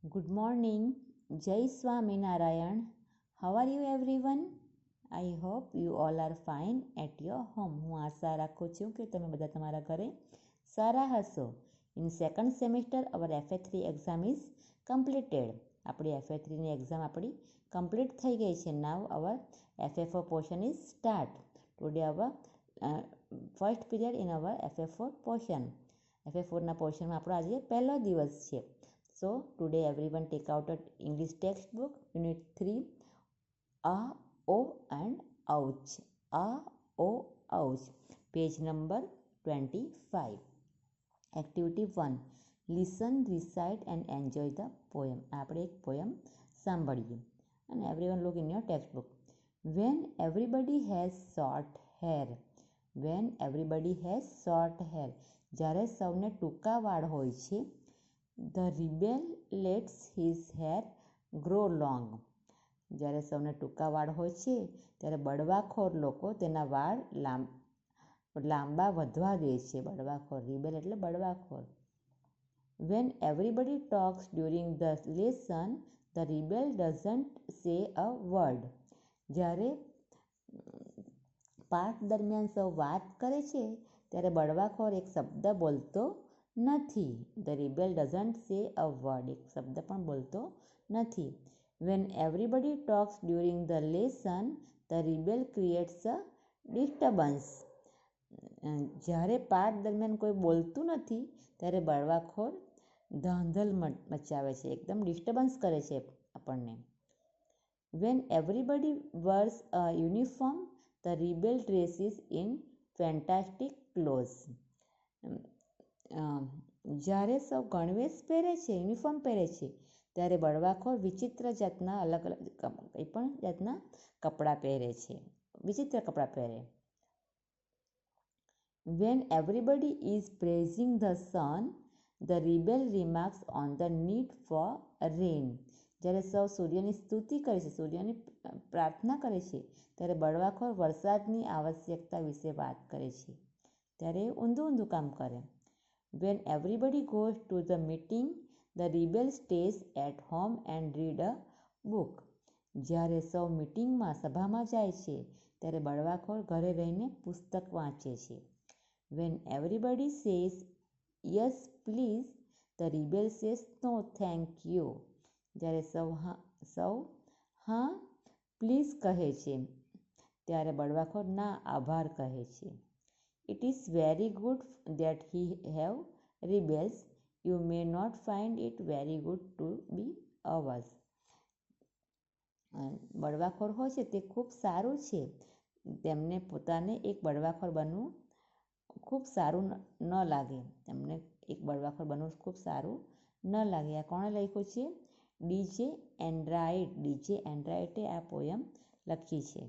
Good morning. Jai Swaminarayan. How are you everyone? I hope you all are fine at your home. હું આશા રાખું છું કે તમે બધા તમારા ઘરે સારા હશો. In second semester our FA3 exam is completed. આપણી FA3ની એક્ઝામ આપણી કમ્પ્લીટ થઈ ગઈ છે. Now our FA4 portion is start. Today our first period in our FA4 portion. FA4ના પોર્શનમાં આપણો આજે પહેલો દિવસ છે. So today everyone take out an English textbook, unit 3, a, o and ouch. A, o, ouch. Page number 25. Activity 1. Listen, recite and enjoy the poem. આપણે એક poem સાંભળીએ. And everyone look in your textbook. When everybody has short hair. When everybody has short hair. જ્યારે સૌને ટૂંકા વાળ હોય છે. The rebel lets his hair grow long. જ્યારે સૌને ટૂંકા વાળ હોય છે ત્યારે બળવાખોર લોકો તેના વાળ લાંબા વધવા દે છે. બળવાખોર, રિબેલ એટલે બળવાખોર. When everybody talks during the lesson, the rebel doesn't say a word. જ્યારે પાઠ દરમિયાન સૌ વાત કરે છે ત્યારે બળવાખોર એક શબ્દ બોલતો નથી. The rebel doesn't say a word. એક શબ્દ પણ બોલતો નથી. When everybody talks during the lesson, the rebel creates a disturbance. જ્યારે પાઠ દરમિયાન કોઈ બોલતું નથી ત્યારે બળવાખોર ધાંધલ મચાવે છે, એકદમ ડિસ્ટર્બન્સ કરે છે આપણને. When everybody wears a uniform, the rebel dresses in fantastic clothes. જ્યારે સૌ ગણવેશ પહેરે છે, યુનિફોર્મ પહેરે છે ત્યારે બળવાખોર વિચિત્ર જાતના અલગ કંઈ પણ જાતના કપડાં પહેરે છે, વિચિત્ર કપડાં પહેરે. When everybody is praising the sun, the rebel remarks on the need for rain. જ્યારે સૌ સૂર્યની સ્તુતિ કરે છે, સૂર્યની પ્રાર્થના કરે છે ત્યારે બળવાખોર વરસાદની આવશ્યકતા વિશે વાત કરે છે, ત્યારે ઊંધું કામ કરે. When everybody goes to the meeting, the rebel stays at home and read a book. જ્યારે સૌ મીટિંગમાં, સભામાં જાય છે ત્યારે બળવાખોર ઘરે રહીને પુસ્તક વાંચે છે. When everybody says yes please, the rebel says no thank you. જ્યારે સૌ હા પ્લીઝ કહે છે ત્યારે બળવાખોર ના આભાર કહે છે. It is very good that he have rebels. You may not find it very good to be ours. બળવાખોર હોય છે તે ખૂબ સારું છે. તેમને પોતાને એક બળવાખોર બનવું ખૂબ સારું ન લાગે. તેમને એક બળવાખોર બનવું ખૂબ સારું ન લાગે. આ કોણે લખ્યું છે? ડીજે એન્ડ્રાઇટ. ડીજે એન્ડ્રાઇટે આ પોયમ લખી છે.